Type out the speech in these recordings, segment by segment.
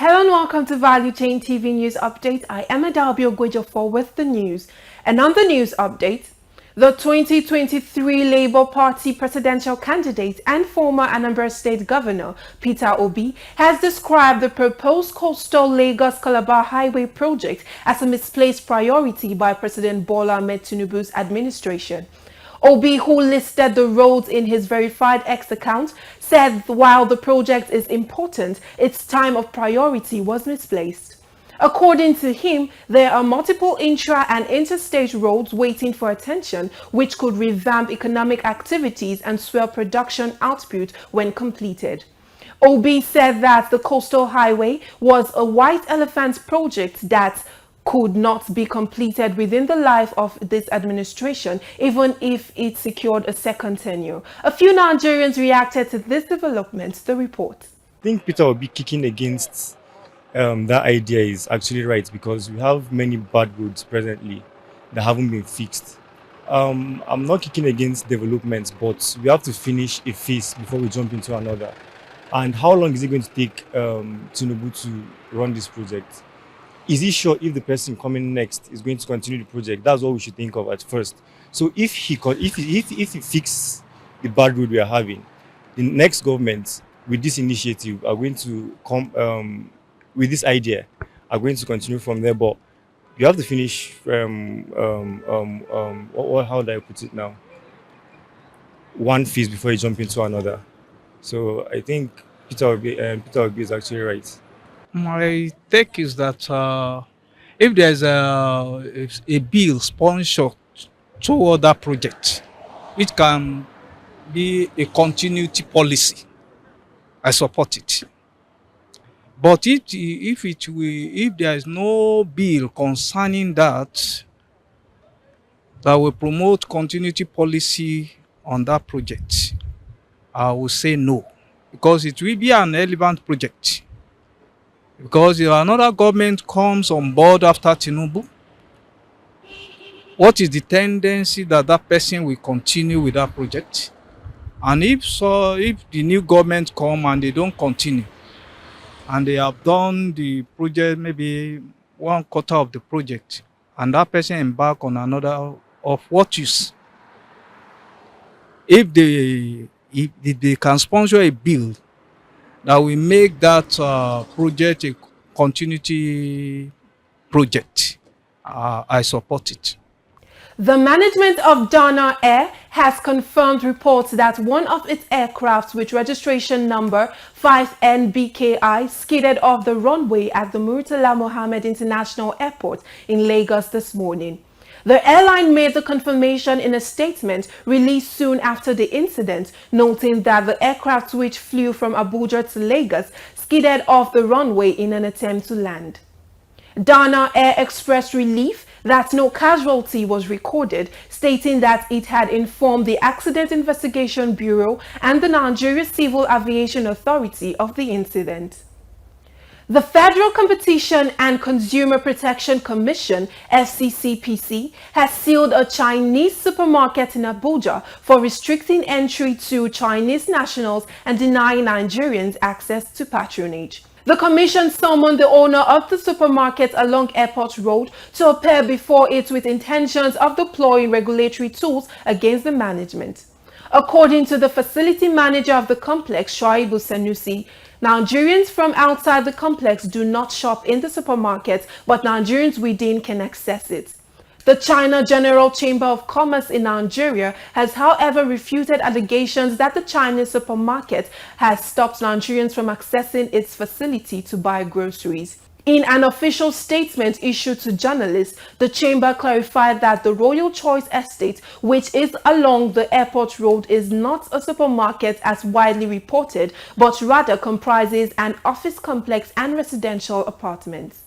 Hello and welcome to Value Chain TV News Update. I am Adalbio Gwejofor with the news. And on the news update, the 2023 Labour Party presidential candidate and former Anambra State Governor Peter Obi has described the proposed coastal Lagos-Calabar Highway project as a misplaced priority by President Bola Ahmed Tinubu's administration. Obi, who listed the roads in his verified X account, said while the project is important, its time of priority was misplaced. According to him, there are multiple intra- and interstate roads waiting for attention, which could revamp economic activities and swell production output when completed. Obi said that the coastal highway was a white elephant project that could not be completed within the life of this administration, even if it secured a second tenure. A few Nigerians reacted to this development. The report. I think Peter will be kicking against that idea is actually right, because we have many bad roads presently that haven't been fixed. I'm not kicking against developments, but we have to finish a phase before we jump into another. And how long is it going to take Tinubu to run this project? Is he sure if the person coming next is going to continue the project? That's what we should think of at first. So if he fixes the bad road we are having, the next government with this initiative are going to come with this idea, are going to continue from there. But you have to finish. How do I put it now? One phase before you jump into another. So I think Peter Obi is actually right. My take is that if there's a bill sponsored toward that project, it can be a continuity policy. I support it. But if there is no bill concerning that will promote continuity policy on that project, I will say no, because it will be an relevant project. Because if another government comes on board after Tinubu, what is the tendency that person will continue with that project? And if the new government come and they don't continue, and they have done the project, maybe 1/4 of the project, and that person embark on another of what use? If they can sponsor a bill that will make that project a continuity project, I support it. The management of Dana Air has confirmed reports that one of its aircrafts with registration number 5NBKI skidded off the runway at the Murtala Mohammed International Airport in Lagos this morning. The airline made the confirmation in a statement released soon after the incident, noting that the aircraft, which flew from Abuja to Lagos, skidded off the runway in an attempt to land. Dana Air expressed relief that no casualty was recorded, stating that it had informed the Accident Investigation Bureau and the Nigeria Civil Aviation Authority of the incident. The Federal Competition and Consumer Protection Commission, FCCPC, has sealed a Chinese supermarket in Abuja for restricting entry to Chinese nationals and denying Nigerians access to patronage. The commission summoned the owner of the supermarket along Airport Road to appear before it with intentions of deploying regulatory tools against the management. According to the facility manager of the complex, Shoaibu Sanusi, Nigerians from outside the complex do not shop in the supermarket, but Nigerians within can access it. The China General Chamber of Commerce in Nigeria has, however, refuted allegations that the Chinese supermarket has stopped Nigerians from accessing its facility to buy groceries. In an official statement issued to journalists, the chamber clarified that the Royal Choice Estate, which is along the airport road, is not a supermarket as widely reported, but rather comprises an office complex and residential apartments.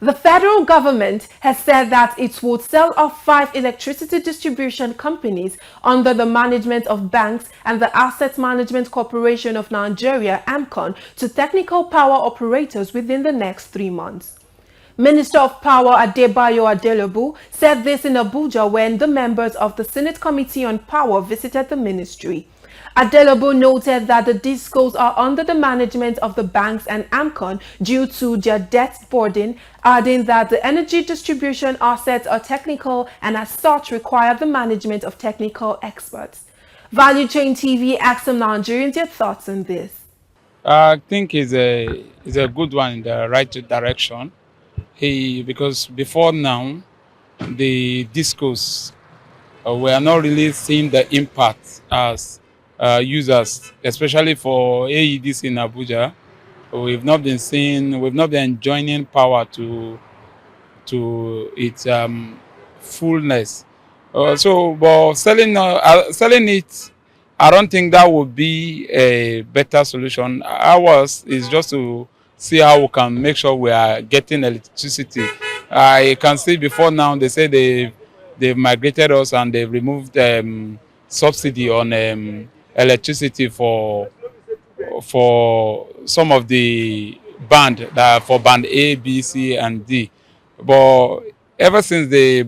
The federal government has said that it would sell off 5 electricity distribution companies under the management of banks and the Asset Management Corporation of Nigeria, AMCON, to technical power operators within the next 3 months. Minister of Power Adebayo Adelobu said this in Abuja when the members of the Senate Committee on Power visited the ministry. Adelabo noted that the discos are under the management of the banks and AMCON due to their debt burden, adding that the energy distribution assets are technical and as such require the management of technical experts. Value Chain TV asked some Nigerians their thoughts on this. I think is a good one in the right direction. Because before now, the discos we are not really seeing the impact as users, especially for AEDs in Abuja. We've not been enjoying power to its fullness. But selling it, I don't think that would be a better solution. Ours is just to see how we can make sure we are getting electricity. I can see before now they say they've migrated us and they've removed subsidy on electricity for some of the band that for band A, B, C, and D. But ever since they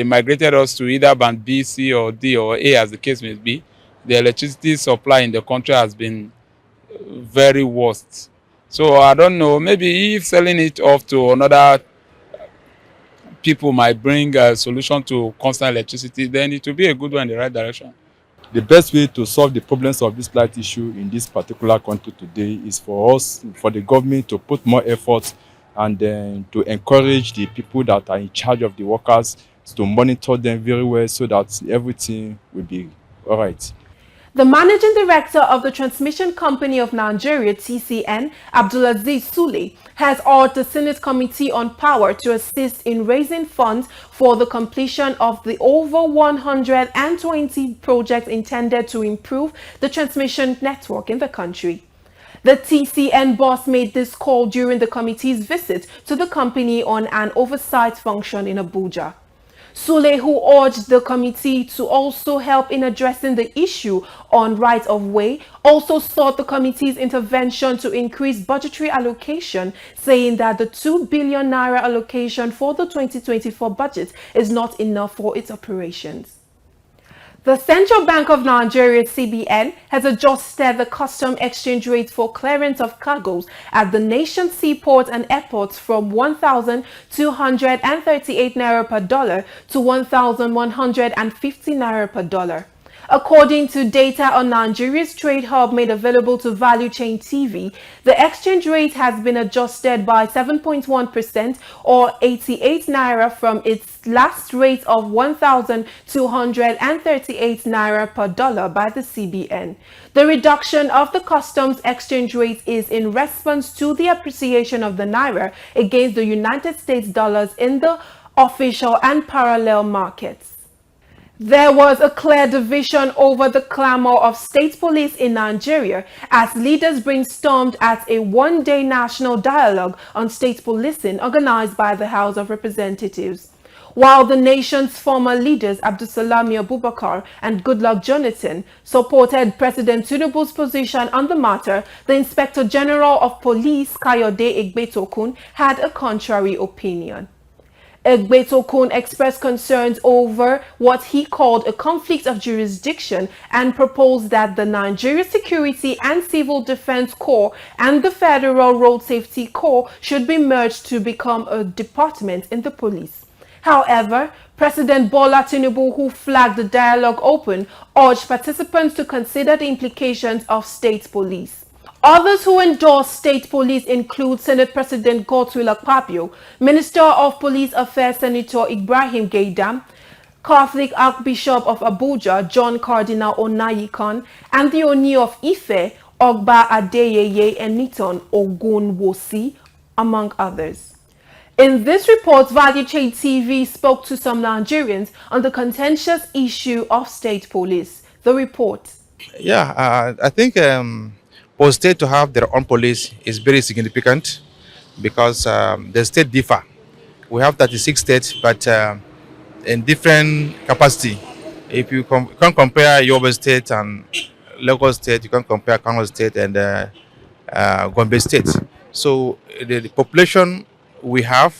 migrated us to either band B, C, or D, or A, as the case may be, the electricity supply in the country has been very worst. So I don't know. Maybe if selling it off to another people might bring a solution to constant electricity, then it will be a good one in the right direction. The best way to solve the problems of this light issue in this particular country today is for the government to put more effort and then to encourage the people that are in charge of the workers to monitor them very well so that everything will be all right. The managing director of the Transmission Company of Nigeria, TCN, Abdulaziz Sule, has urged the Senate Committee on Power to assist in raising funds for the completion of the over 120 projects intended to improve the transmission network in the country. The TCN boss made this call during the committee's visit to the company on an oversight function in Abuja. Sule, who urged the committee to also help in addressing the issue on right-of-way, also sought the committee's intervention to increase budgetary allocation, saying that the 2 billion naira allocation for the 2024 budget is not enough for its operations. The Central Bank of Nigeria, CBN, has adjusted the custom exchange rate for clearance of cargoes at the nation's seaports and airports from 1,238 naira per dollar to 1,150 naira per dollar. According to data on Nigeria's trade hub made available to Value Chain TV, the exchange rate has been adjusted by 7.1% or 88 naira from its last rate of 1,238 naira per dollar by the CBN. The reduction of the customs exchange rate is in response to the appreciation of the naira against the United States dollars in the official and parallel markets. There was a clear division over the clamor of state police in Nigeria as leaders brainstormed at a one-day national dialogue on state policing organized by the House of Representatives. While the nation's former leaders Abdulsalami Abubakar and Goodluck Jonathan supported President Tinubu's position on the matter, the Inspector General of Police Kayode Egbetokun had a contrary opinion. Egbetokun expressed concerns over what he called a conflict of jurisdiction and proposed that the Nigeria Security and Civil Defense Corps and the Federal Road Safety Corps should be merged to become a department in the police. However, President Bola Tinubu, who flagged the dialogue open, urged participants to consider the implications of state police. Others who endorsed state police include Senate President Godswill Akpabio, Minister of Police Affairs Senator Ibrahim Gaidam, Catholic Archbishop of Abuja John Cardinal Onayikan, and the Oni of Ife Ogba Adeyeye Eniton Ogunwosi, among others. In this report, Value Chain TV spoke to some Nigerians on the contentious issue of state police. The report. Yeah, I think for state to have their own police is very significant because the state differ. We have 36 states, but in different capacity. If you can't compare Yobe State and Lagos State, you can compare Kano State and Gombe State. So the population we have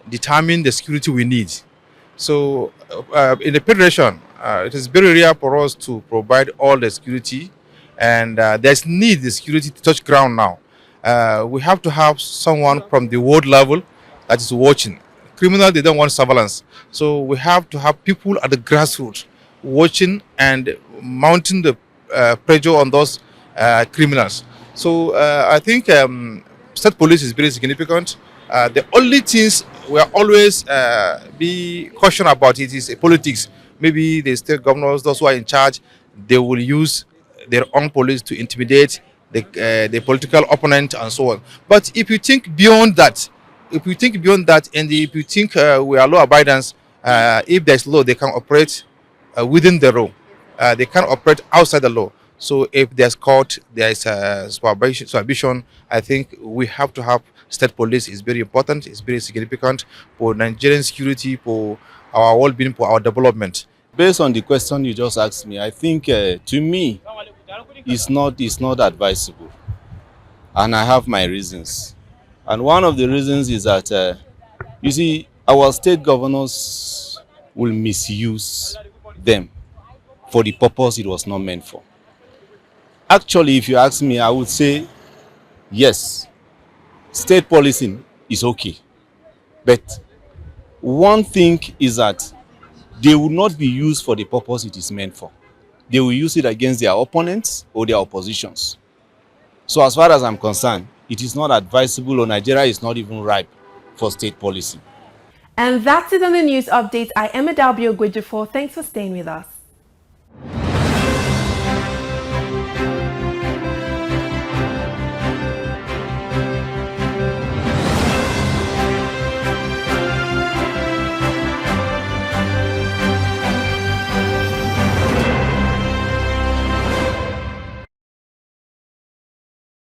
determine the security we need. So in the federation, it is very rare for us to provide all the security, and there's need the security to touch ground now. We have to have someone from the world level that is watching. Criminals, they don't want surveillance, so we have to have people at the grassroots watching and mounting the pressure on those criminals. So I think state police is very significant. The only things we are always be caution about it is politics. Maybe the state governors, those who are in charge, they will use their own police to intimidate the political opponent and so on. But if you think beyond that, and if you think we are law abiders, if there's law, they can operate within the law. They can't operate outside the law. So if there's court, there is supervision. I think we have to have state police. Is very important. It's very significant for Nigerian security, for our well-being, for our development. Based on the question you just asked me, I think to me, it's not advisable, and I have my reasons. And one of the reasons is that you see, our state governors will misuse them for the purpose it was not meant for. Actually, if you ask me, I would say yes, state policing is okay, but one thing is that they will not be used for the purpose it is meant for. They will use it against their opponents or their oppositions. So as far as I'm concerned, it is not advisable, or Nigeria is not even ripe for state policy. And that's it on the news update. I am Adalbio Gwijifor. Thanks for staying with us.